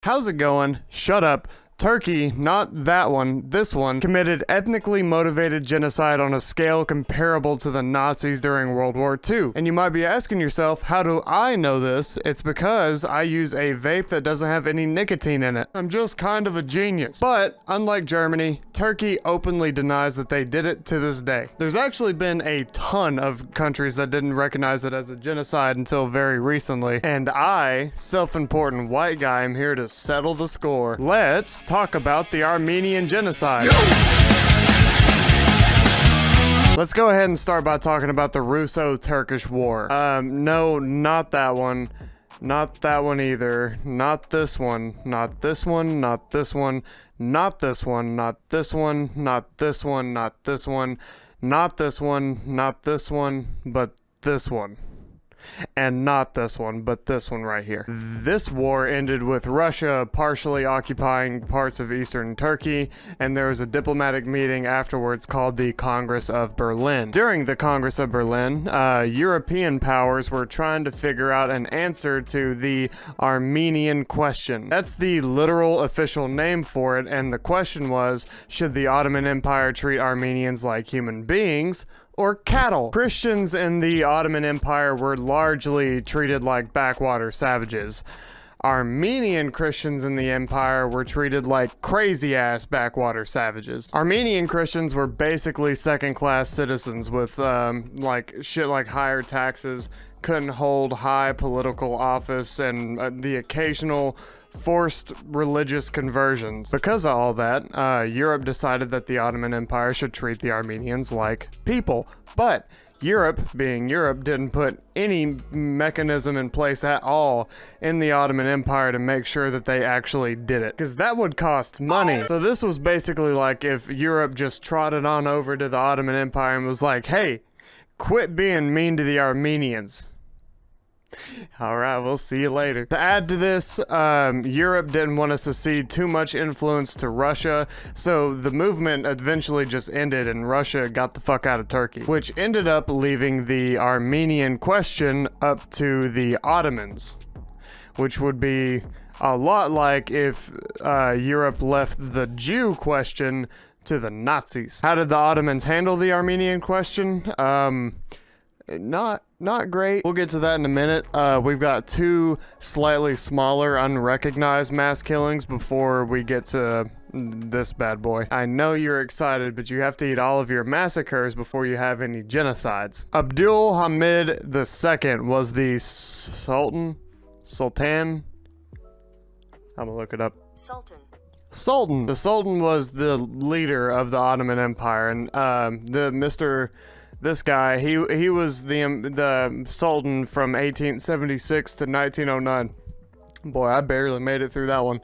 How's it going? Shut up. Turkey, not that one, this one, committed ethnically motivated genocide on a scale comparable to the Nazis during World War II. And you might be asking yourself, how do I know this? It's because I use a vape that doesn't have any nicotine in it. I'm just kind of a genius. But, unlike Germany, Turkey openly denies that they did it to this day. There's actually been a ton of countries that didn't recognize it as a genocide until very recently. And I, self-important white guy, am here to settle the score. Let's talk about the Armenian Genocide. Let's go ahead and start by talking about the Russo-Turkish War. No, not that one. Not that one either. Not this one. Not this one. Not this one. Not this one. Not this one. Not this one. Not this one. Not this one. Not this one. But this one. And not this one, but this one right here. This war ended with Russia partially occupying parts of eastern Turkey, and there was a diplomatic meeting afterwards called the Congress of Berlin. During the Congress of Berlin, European powers were trying to figure out an answer to the Armenian question. That's the literal official name for it, and the question was, should the Ottoman Empire treat Armenians like human beings or cattle? Christians in the Ottoman Empire were largely treated like backwater savages. Armenian Christians in the empire were treated like crazy-ass backwater savages. Armenian Christians were basically second-class citizens with like higher taxes, couldn't hold high political office, and the occasional forced religious conversions. Because of all that, Europe decided that the Ottoman Empire should treat the Armenians like people. But Europe, being Europe, didn't put any mechanism in place at all in the Ottoman Empire to make sure that they actually did it, because that would cost money. So this was basically like if Europe just trotted on over to the Ottoman Empire and was like, hey, quit being mean to the Armenians. Alright, we'll see you later. To add to this, Europe didn't want to cede too much influence to Russia, so the movement eventually just ended and Russia got the fuck out of Turkey, which ended up leaving the Armenian question up to the Ottomans, which would be a lot like if Europe left the Jew question to the Nazis. How did the Ottomans handle the Armenian question? Not great. We'll get to that in a minute. We've got two slightly smaller, unrecognized mass killings before we get to this bad boy. I know you're excited, but you have to eat all of your massacres before you have any genocides. Abdul Hamid II was the Sultan? I'm gonna look it up. Sultan. The Sultan was the leader of the Ottoman Empire, and this guy, he was the Sultan from 1876 to 1909. Boy, I barely made it through that one.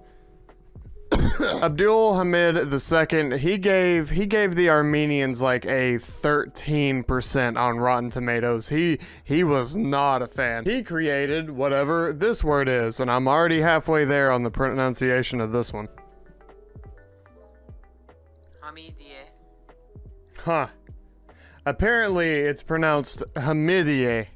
Abdul Hamid II, he gave the Armenians like a 13% on Rotten Tomatoes. He was not a fan. He created whatever this word is, and I'm already halfway there on the pronunciation of this one. Hamidian. Huh. Apparently, it's pronounced Hamidian.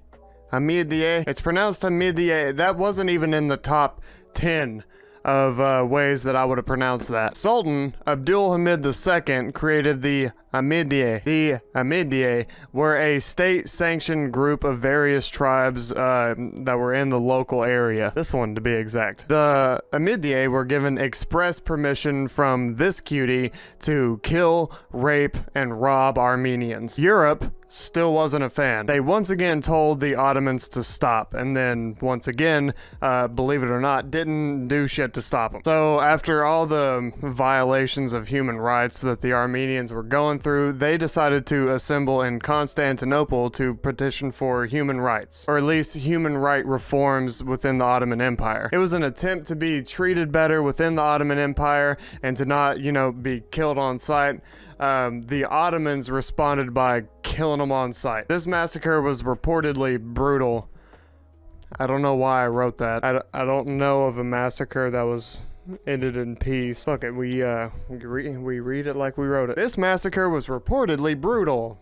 Hamidian. It's pronounced Hamidian. That wasn't even in the top 10 of ways that I would have pronounced that. Sultan Abdul Hamid II created the Hamidiye. The Hamidiye were a state-sanctioned group of various tribes that were in the local area. This one, to be exact. The Hamidiye were given express permission from this cutie to kill, rape, and rob Armenians. Europe still wasn't a fan. They once again told the Ottomans to stop, and then once again, believe it or not, didn't do shit to stop them. So after all the violations of human rights that the Armenians were going through, they decided to assemble in Constantinople to petition for human rights, or at least human right reforms within the Ottoman Empire. It was an attempt to be treated better within the Ottoman Empire and to not, be killed on sight. The Ottomans responded by killing them on sight. This massacre was reportedly brutal. I don't know why I wrote that. I don't know of a massacre that was ended in peace. Fuck it, we read it like we wrote it. This massacre was reportedly brutal.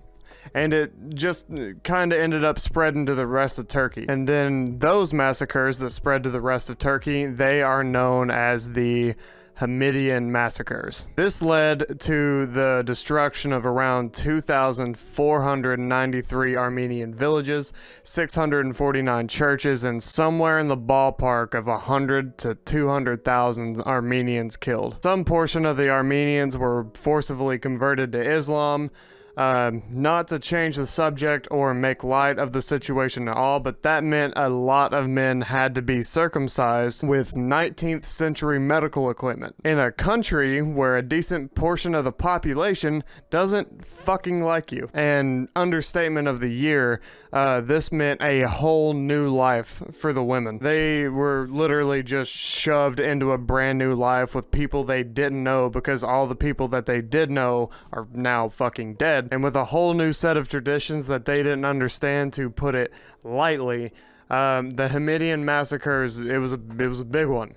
and it just kind of ended up spreading to the rest of Turkey. And then those massacres that spread to the rest of Turkey, they are known as the Hamidian Massacres. This led to the destruction of around 2,493 Armenian villages, 649 churches, and somewhere in the ballpark of 100 to 200,000 Armenians killed. Some portion of the Armenians were forcibly converted to Islam. Not to change the subject or make light of the situation at all, but that meant a lot of men had to be circumcised with 19th century medical equipment in a country where a decent portion of the population doesn't fucking like you. And understatement of the year, this meant a whole new life for the women. They were literally just shoved into a brand new life with people they didn't know, because all the people that they did know are now fucking dead. And with a whole new set of traditions that they didn't understand, to put it lightly, the Hamidian Massacres, it was a big one.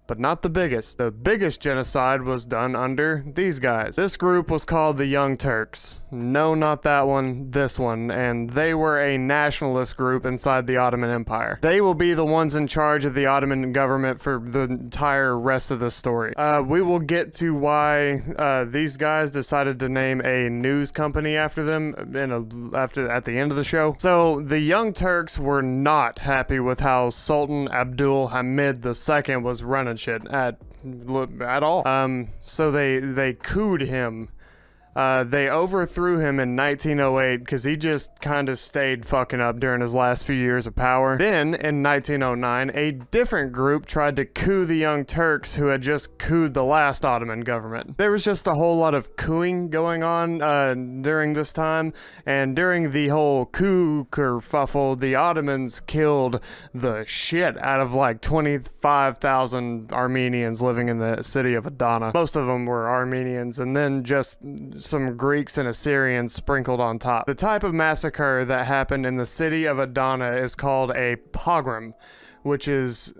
But not the biggest. The biggest genocide was done under these guys. This group was called the Young Turks. No, not that one, this one. And they were a nationalist group inside the Ottoman Empire. They will be the ones in charge of the Ottoman government for the entire rest of the story. We will get to why these guys decided to name a news company after them at the end of the show. So the Young Turks were not happy with how Sultan Abdul Hamid II was running shit at all. So they couped him. They overthrew him in 1908 because he just kind of stayed fucking up during his last few years of power. Then, in 1909, a different group tried to coup the Young Turks, who had just couped the last Ottoman government. There was just a whole lot of coupping going on during this time, and during the whole coup kerfuffle, the Ottomans killed the shit out of like 25,000 Armenians living in the city of Adana. Most of them were Armenians, and then just some Greeks and Assyrians sprinkled on top. The type of massacre that happened in the city of Adana is called a pogrom, which is,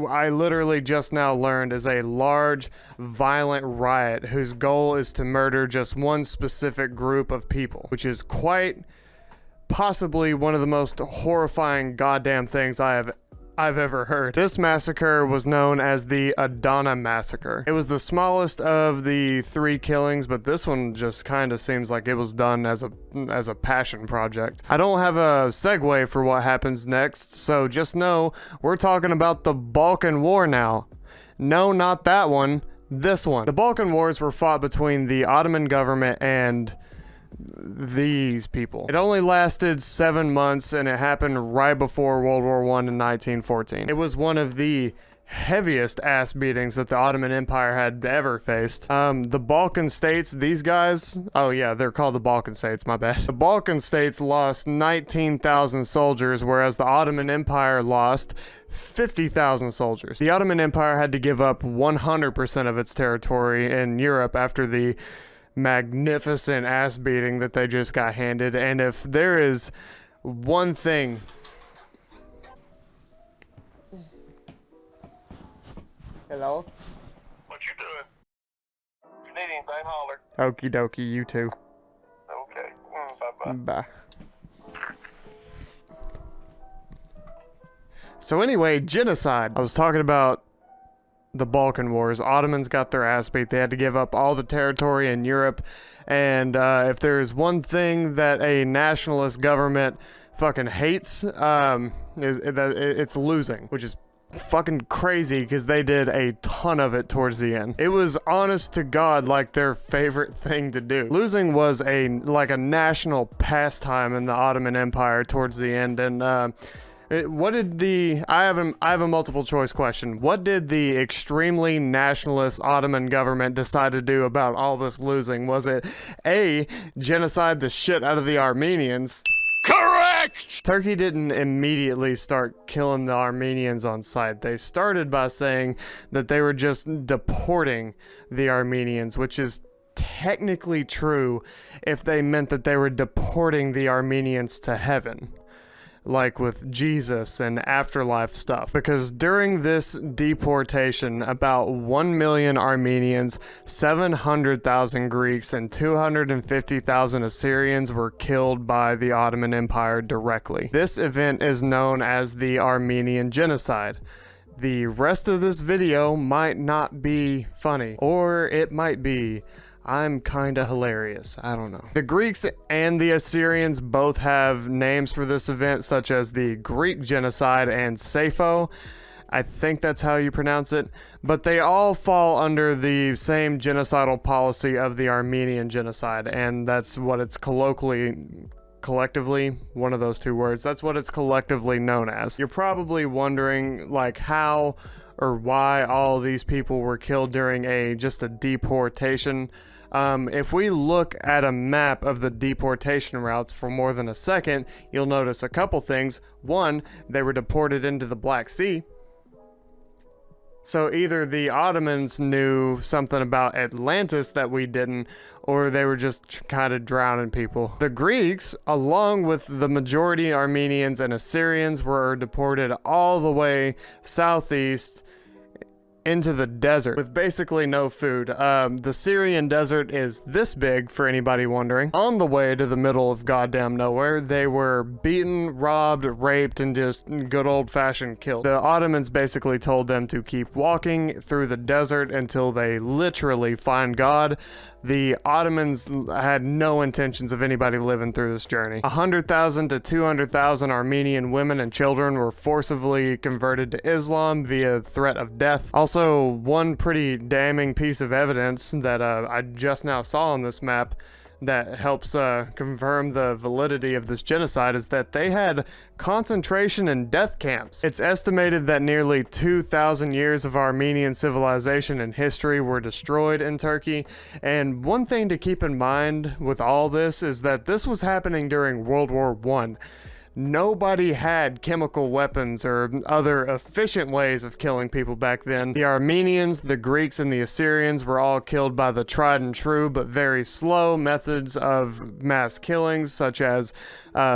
I literally just now learned, is a large, violent riot whose goal is to murder just one specific group of people, which is quite possibly one of the most horrifying goddamn things I've ever heard. This massacre was known as the ADANA Massacre. It was the smallest of the three killings, but this one just kind of seems like it was done as a passion project. I don't have a segue for what happens next, so just know we're talking about the Balkan War now. No, not that one. This one. The Balkan Wars were fought between the Ottoman government and these people. It only lasted 7 months, and it happened right before World War I in 1914. It was one of the heaviest ass beatings that the Ottoman Empire had ever faced. The Balkan states, these guys, oh yeah, they're called the Balkan states, my bad. The Balkan states lost 19,000 soldiers, whereas the Ottoman Empire lost 50,000 soldiers. The Ottoman Empire had to give up 100% of its territory in Europe after the magnificent ass beating that they just got handed. And if there is one thing, hello? What you doing? If you need anything, holler. Okie dokie, you too. Okay. Bye-bye. Bye. So anyway, genocide. I was talking about the Balkan Wars. Ottomans got their ass beat. They had to give up all the territory in Europe. And if there's one thing that a nationalist government fucking hates, it's losing, which is fucking crazy because they did a ton of it towards the end. It was honest to God like their favorite thing to do. Losing was a national pastime in the Ottoman Empire towards the end. And I have a multiple choice question. What did the extremely nationalist Ottoman government decide to do about all this losing? Was it A, genocide the shit out of the Armenians? Correct! Turkey didn't immediately start killing the Armenians on sight. They started by saying that they were just deporting the Armenians, which is technically true if they meant that they were deporting the Armenians to heaven. like with Jesus and afterlife stuff. Because during this deportation, about 1 million Armenians, 700,000 Greeks, and 250,000 Assyrians were killed by the Ottoman Empire directly. This event is known as the Armenian Genocide. The rest of this video might not be funny, or it might be. I'm kinda hilarious. I don't know. The Greeks and the Assyrians both have names for this event, such as the Greek Genocide and Sayfo. I think that's how you pronounce it. But they all fall under the same genocidal policy of the Armenian Genocide, and that's what it's collectively, one of those two words, that's what it's collectively known as. You're probably wondering, like, how or why all these people were killed during just a deportation. If we look at a map of the deportation routes for more than a second, you'll notice a couple things. One, they were deported into the Black Sea. So either the Ottomans knew something about Atlantis that we didn't, or they were just kind of drowning people. The Greeks, along with the majority Armenians and Assyrians, were deported all the way southeast into the desert with basically no food. The Syrian desert is this big, for anybody wondering. On the way to the middle of goddamn nowhere, they were beaten, robbed, raped, and just good old-fashioned killed. The Ottomans basically told them to keep walking through the desert until they literally find God. The Ottomans had no intentions of anybody living through this journey. 100,000 to 200,000 Armenian women and children were forcibly converted to Islam via threat of death. Also, one pretty damning piece of evidence that I just now saw on this map that helps confirm the validity of this genocide is that they had concentration and death camps. It's estimated that nearly 2,000 years of Armenian civilization and history were destroyed in Turkey. And one thing to keep in mind with all this is that this was happening during World War I. Nobody had chemical weapons or other efficient ways of killing people back then. The Armenians, the Greeks, and the Assyrians were all killed by the tried and true but very slow methods of mass killings, such as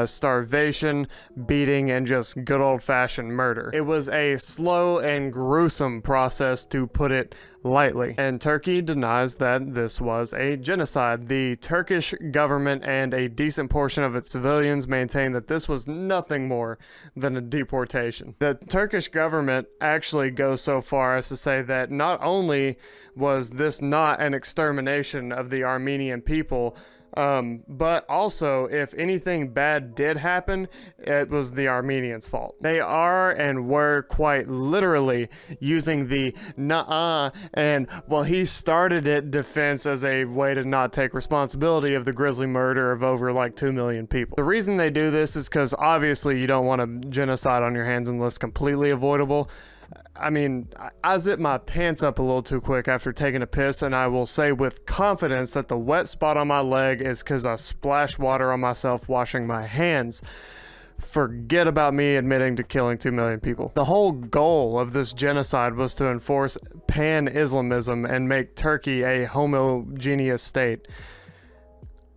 starvation, beating, and just good old-fashioned murder. It was a slow and gruesome process, to put it lightly, and Turkey denies that this was a genocide. The Turkish government and a decent portion of its civilians maintain that this was nothing more than a deportation. The Turkish government actually goes so far as to say that not only was this not an extermination of the Armenian people, but also, if anything bad did happen, it was the Armenians' fault. They are and were quite literally using the "nuh-uh" and "well, he started it" defense as a way to not take responsibility of the grisly murder of over like 2 million people. The reason they do this is because obviously you don't want a genocide on your hands unless completely avoidable. I mean, I zipped my pants up a little too quick after taking a piss, and I will say with confidence that the wet spot on my leg is because I splashed water on myself washing my hands. Forget about me admitting to killing 2 million people. The whole goal of this genocide was to enforce pan-Islamism and make Turkey a homogeneous state.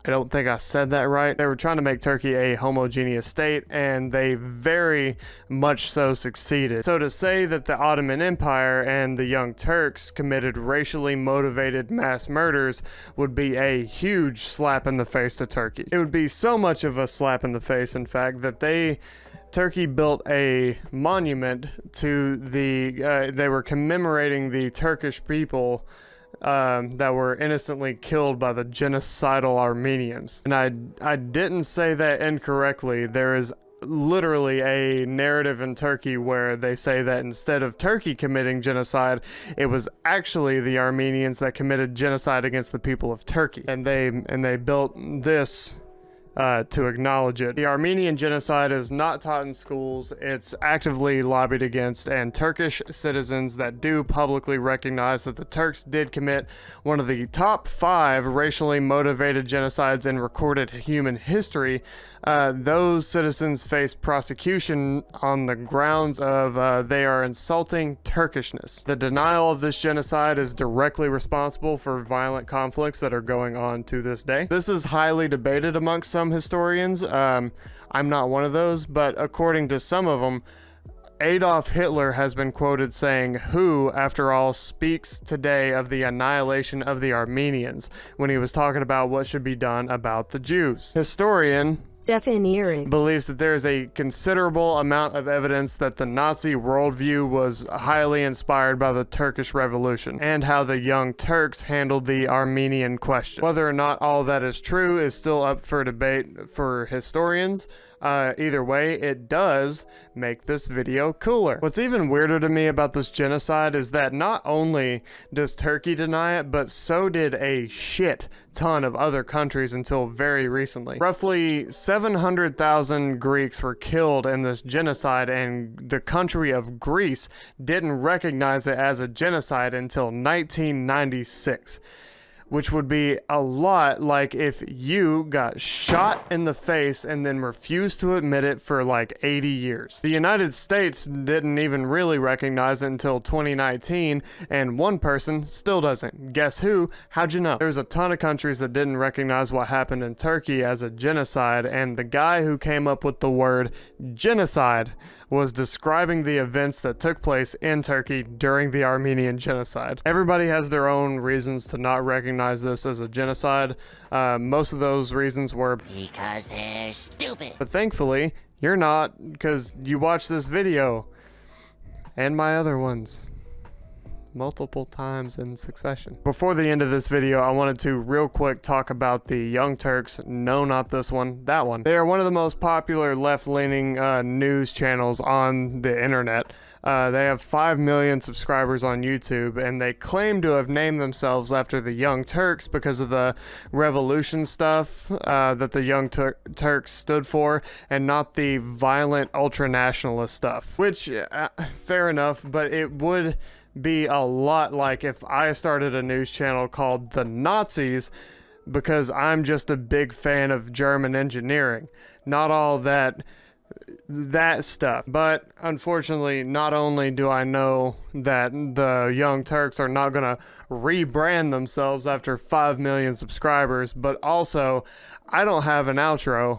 I don't think I said that right. They were trying to make Turkey a homogeneous state, and they very much so succeeded. So to say that the Ottoman Empire and the Young Turks committed racially motivated mass murders would be a huge slap in the face to Turkey. It would be so much of a slap in the face, in fact, that Turkey built a monument to they were commemorating the Turkish people that were innocently killed by the genocidal Armenians. And I didn't say that incorrectly. There is literally a narrative in Turkey where they say that instead of Turkey committing genocide, it was actually the Armenians that committed genocide against the people of Turkey. And they built this to acknowledge it. The Armenian genocide is not taught in schools. It's actively lobbied against, and Turkish citizens that do publicly recognize that the Turks did commit one of the top 5 racially motivated genocides in recorded human history. Those citizens face prosecution on the grounds of they are insulting Turkishness. The denial of this genocide is directly responsible for violent conflicts that are going on to this day. This is highly debated amongst some some historians. I'm not one of those, but according to some of them, Adolf Hitler has been quoted saying, "Who, after all, speaks today of the annihilation of the Armenians," when he was talking about what should be done about the Jews. Historian Stefan Ehring believes that there is a considerable amount of evidence that the Nazi worldview was highly inspired by the Turkish Revolution and how the Young Turks handled the Armenian question. Whether or not all that is true is still up for debate for historians. Either way, it does make this video cooler. What's even weirder to me about this genocide is that not only does Turkey deny it, but so did a shit ton of other countries until very recently. Roughly 700,000 Greeks were killed in this genocide, and the country of Greece didn't recognize it as a genocide until 1996. Which would be a lot like if you got shot in the face and then refused to admit it for like 80 years. The United States didn't even really recognize it until 2019, and one person still doesn't. Guess who? How'd you know? There's a ton of countries that didn't recognize what happened in Turkey as a genocide, and the guy who came up with the word genocide was describing the events that took place in Turkey during the Armenian Genocide. Everybody has their own reasons to not recognize this as a genocide. Most of those reasons were because they're stupid. But thankfully, you're not, because you watched this video and my other ones multiple times in succession. Before the end of this video, I wanted to real quick talk about the Young Turks. No, not this one, that one. They are one of the most popular left-leaning news channels on the internet. They have 5 million subscribers on YouTube, and they claim to have named themselves after the Young Turks because of the revolution stuff that the Young Turks stood for, and not the violent ultra-nationalist stuff. Which, fair enough, but it would be a lot like if I started a news channel called The Nazis, because I'm just a big fan of German engineering. Not all that stuff. But unfortunately, not only do I know that the Young Turks are not going to rebrand themselves after 5 million subscribers, but also I don't have an outro.